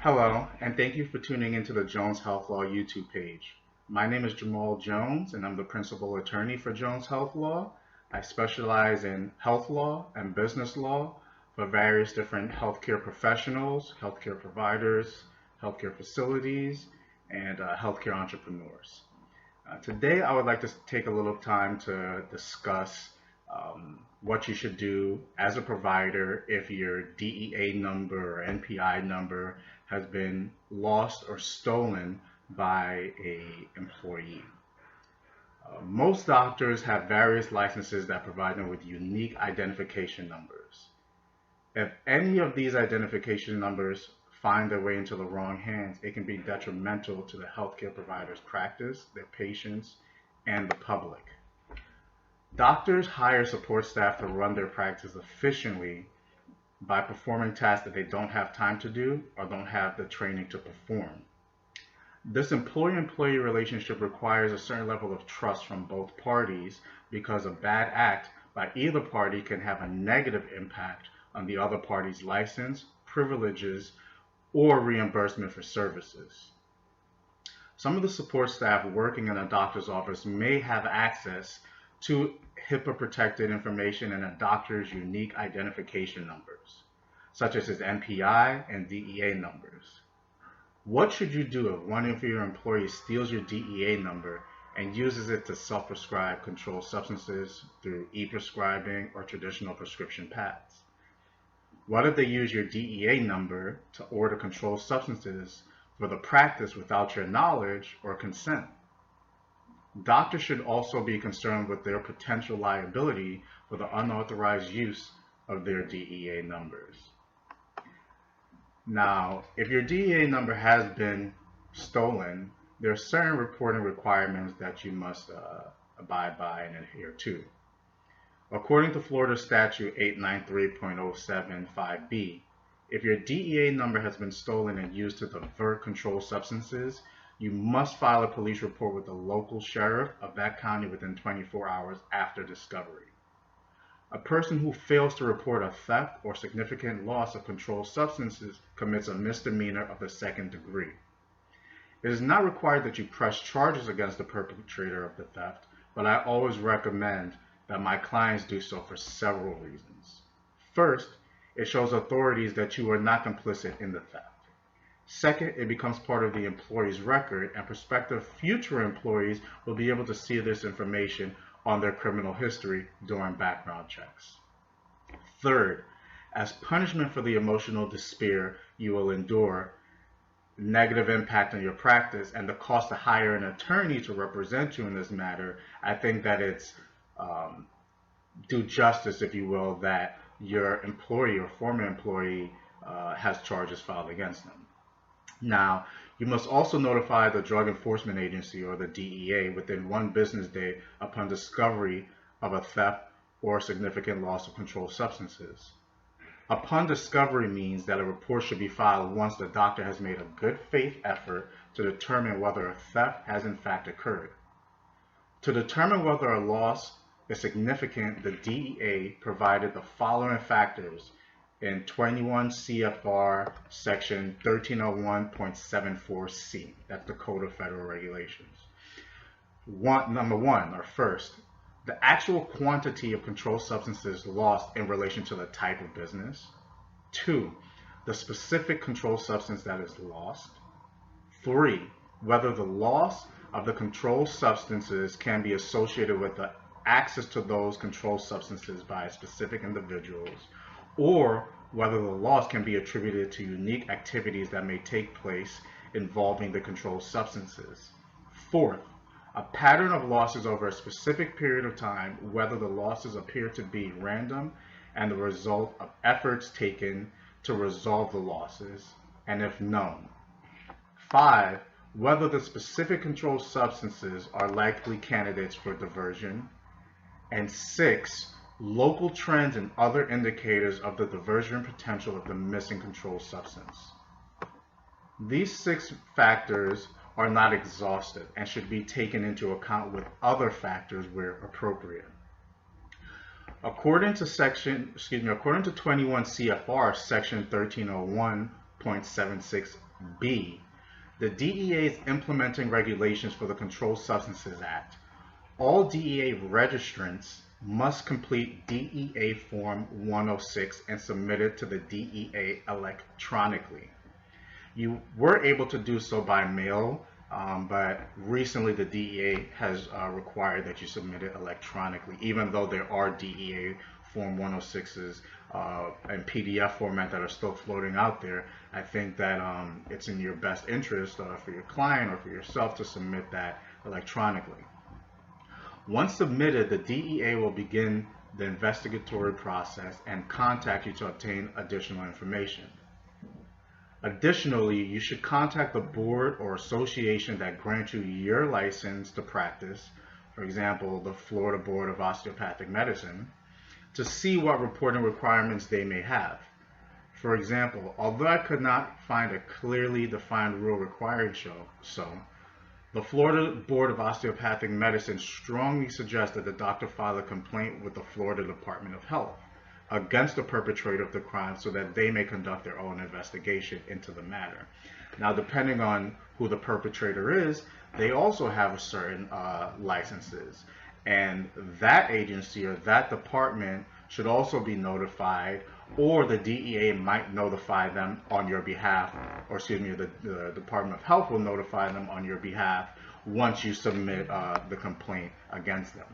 Hello, and thank you for tuning into the Jones Health Law YouTube page. My name is Jamal Jones, and I'm the principal attorney for Jones Health Law. I specialize in health law and business law for various different healthcare professionals, healthcare providers, healthcare facilities, and healthcare entrepreneurs. Today, I would like to take a little time to discuss what you should do as a provider if your DEA number or NPI number has been lost or stolen by an employee. Most doctors have various licenses that provide them with unique identification numbers. If any of these identification numbers find their way into the wrong hands, it can be detrimental to the healthcare provider's practice, their patients, and the public. Doctors hire support staff to run their practice efficiently by performing tasks that they don't have time to do or don't have the training to perform. This employee-employee relationship requires a certain level of trust from both parties because a bad act by either party can have a negative impact on the other party's license, privileges, or reimbursement for services. Some of the support staff working in a doctor's office may have access to HIPAA-protected information and a doctor's unique identification numbers, such as his NPI and DEA numbers. What should you do if one of your employees steals your DEA number and uses it to self-prescribe controlled substances through e-prescribing or traditional prescription pads? What if they use your DEA number to order controlled substances for the practice without your knowledge or consent? Doctors should also be concerned with their potential liability for the unauthorized use of their DEA numbers. Now, if your DEA number has been stolen, there are certain reporting requirements that you must abide by and adhere to. According to Florida Statute 893.075B, if your DEA number has been stolen and used to divert controlled substances, you must file a police report with the local sheriff of that county within 24 hours after discovery. A person who fails to report a theft or significant loss of controlled substances commits a misdemeanor of the second degree. It is not required that you press charges against the perpetrator of the theft, but I always recommend that my clients do so for several reasons. First, it shows authorities that you are not complicit in the theft. Second, it becomes part of the employee's record, and prospective future employees will be able to see this information on their criminal history during background checks. Third, as punishment for the emotional despair you will endure, negative impact on your practice, and the cost to hire an attorney to represent you in this matter, I think that it's due justice, if you will, that your employee or former employee has charges filed against them. Now, you must also notify the Drug Enforcement Agency or the DEA within 1 business day upon discovery of a theft or significant loss of controlled substances. Upon discovery means that a report should be filed once the doctor has made a good faith effort to determine whether a theft has in fact occurred. To determine whether a loss is significant, the DEA provided the following factors in 21 CFR section 1301.74C. That's the Code of Federal Regulations. Number one, or first, the actual quantity of controlled substances lost in relation to the type of business. 2, the specific controlled substance that is lost. 3, whether the loss of the controlled substances can be associated with the access to those controlled substances by specific individuals, or whether the loss can be attributed to unique activities that may take place involving the controlled substances. 4th, a pattern of losses over a specific period of time, whether the losses appear to be random and the result of efforts taken to resolve the losses, and if known. 5, whether the specific controlled substances are likely candidates for diversion. And 6, local trends and other indicators of the diversion potential of the missing controlled substance. These 6 factors are not exhaustive and should be taken into account with other factors where appropriate. According to 21 CFR section 1301.76 B. The DEA is implementing regulations for the Controlled Substances Act. All DEA registrants must complete DEA Form 106 and submit it to the DEA electronically. You were able to do so by mail, but recently the DEA has required that you submit it electronically, even though there are DEA Form 106s in PDF format that are still floating out there. I think that it's in your best interest for your client or for yourself to submit that electronically. Once submitted, the DEA will begin the investigatory process and contact you to obtain additional information. Additionally, you should contact the board or association that grants you your license to practice, for example, the Florida Board of Osteopathic Medicine, to see what reporting requirements they may have. For example, although I could not find a clearly defined rule requiring so, the Florida Board of Osteopathic Medicine strongly suggests that the doctor file a complaint with the Florida Department of Health against the perpetrator of the crime so that they may conduct their own investigation into the matter. Now, depending on who the perpetrator is, they also have certain licenses, and that agency or that department should also be notified, or the DEA might notify them on your behalf, or excuse me, the Department of Health will notify them on your behalf once you submit the complaint against them.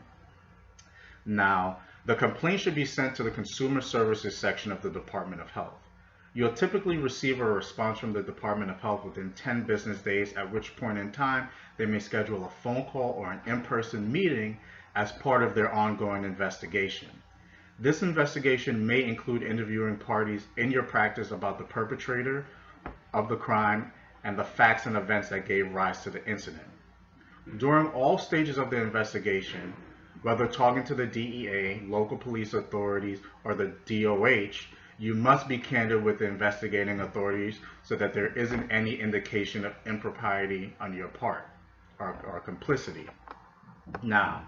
Now, the complaint should be sent to the Consumer Services section of the Department of Health. You'll typically receive a response from the Department of Health within 10 business days, at which point in time they may schedule a phone call or an in-person meeting as part of their ongoing investigation. This investigation may include interviewing parties in your practice about the perpetrator of the crime and the facts and events that gave rise to the incident. During all stages of the investigation, whether talking to the DEA, local police authorities, or the DOH, you must be candid with the investigating authorities so that there isn't any indication of impropriety on your part or complicity. Now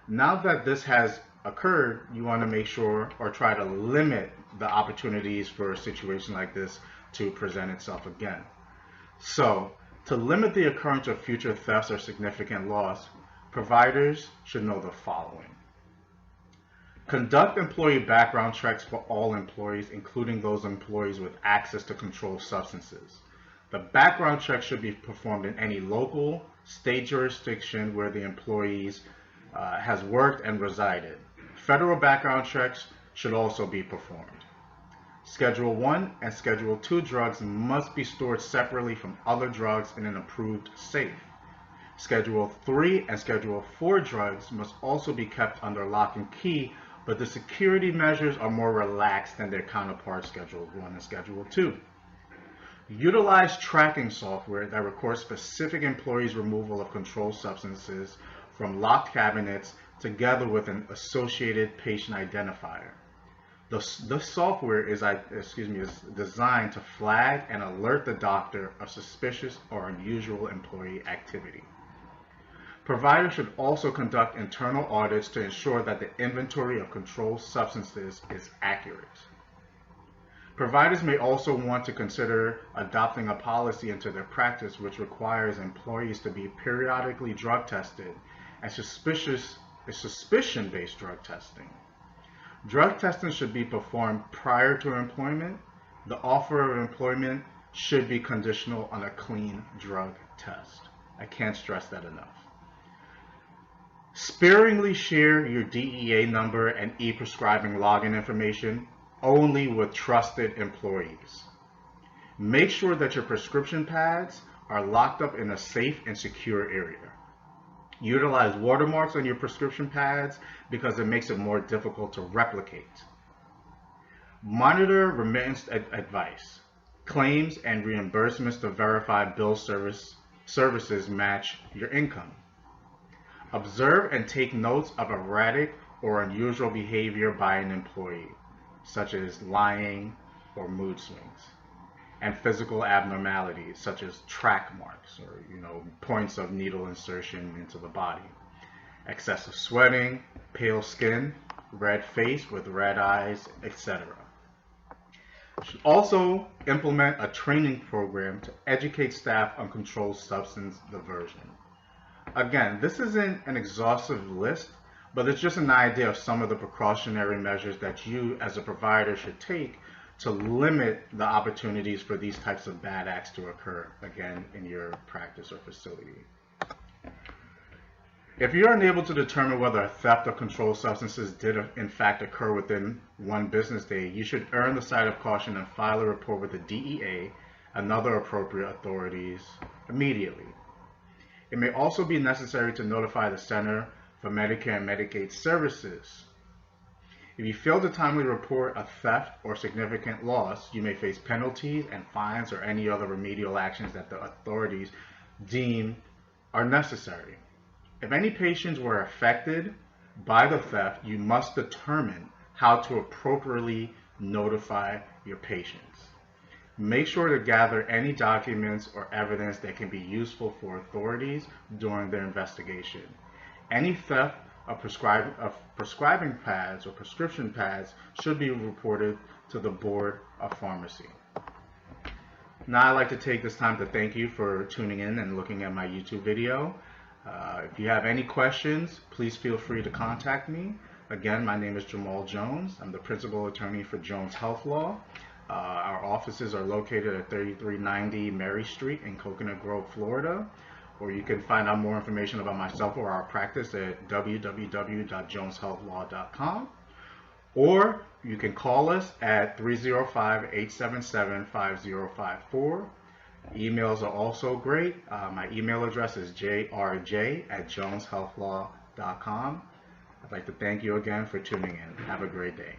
that this has occurred, you want to make sure or try to limit the opportunities for a situation like this to present itself again. So, to limit the occurrence of future thefts or significant loss, providers should know the following. Conduct employee background checks for all employees, including those employees with access to controlled substances. The background check should be performed in any local, state jurisdiction where the employees has worked and resided. Federal background checks should also be performed. Schedule 1 and Schedule 2 drugs must be stored separately from other drugs in an approved safe. Schedule 3 and Schedule 4 drugs must also be kept under lock and key, but the security measures are more relaxed than their counterparts Schedule 1 and Schedule 2. Utilize tracking software that records specific employees' removal of controlled substances from locked cabinets together with an associated patient identifier. The software is designed to flag and alert the doctor of suspicious or unusual employee activity. Providers should also conduct internal audits to ensure that the inventory of controlled substances is accurate. Providers may also want to consider adopting a policy into their practice which requires employees to be periodically drug tested and suspicion-based drug testing. Drug testing should be performed prior to employment. The offer of employment should be conditional on a clean drug test. I can't stress that enough. Sparingly share your DEA number and e-prescribing login information only with trusted employees. Make sure that your prescription pads are locked up in a safe and secure area. Utilize watermarks on your prescription pads because it makes it more difficult to replicate. Monitor remittance advice. Claims and reimbursements to verify bill services match your income. Observe and take notes of erratic or unusual behavior by an employee, such as lying or mood swings, and physical abnormalities such as track marks or points of needle insertion into the body, excessive sweating, pale skin, red face with red eyes, etc. Should also implement a training program to educate staff on controlled substance diversion. Again, this isn't an exhaustive list, but it's just an idea of some of the precautionary measures that you as a provider should take to limit the opportunities for these types of bad acts to occur, again, in your practice or facility. If you're unable to determine whether a theft of controlled substances did in fact occur within one business day, you should err on the side of caution and file a report with the DEA and other appropriate authorities immediately. It may also be necessary to notify the Center for Medicare and Medicaid Services. If you fail to timely report a theft or significant loss, you may face penalties and fines or any other remedial actions that the authorities deem are necessary. If any patients were affected by the theft, you must determine how to appropriately notify your patients. Make sure to gather any documents or evidence that can be useful for authorities during their investigation. Any theft of prescribing pads or prescription pads should be reported to the Board of Pharmacy. Now I'd like to take this time to thank you for tuning in and looking at my YouTube video. If you have any questions, please feel free to contact me. Again, my name is Jamal Jones. I'm the principal attorney for Jones Health Law. Our offices are located at 3390 Mary Street in Coconut Grove, Florida. Or you can find out more information about myself or our practice at www.joneshealthlaw.com. Or you can call us at 305-877-5054. Emails are also great. My email address is jrj@joneshealthlaw.com. I'd like to thank you again for tuning in. Have a great day.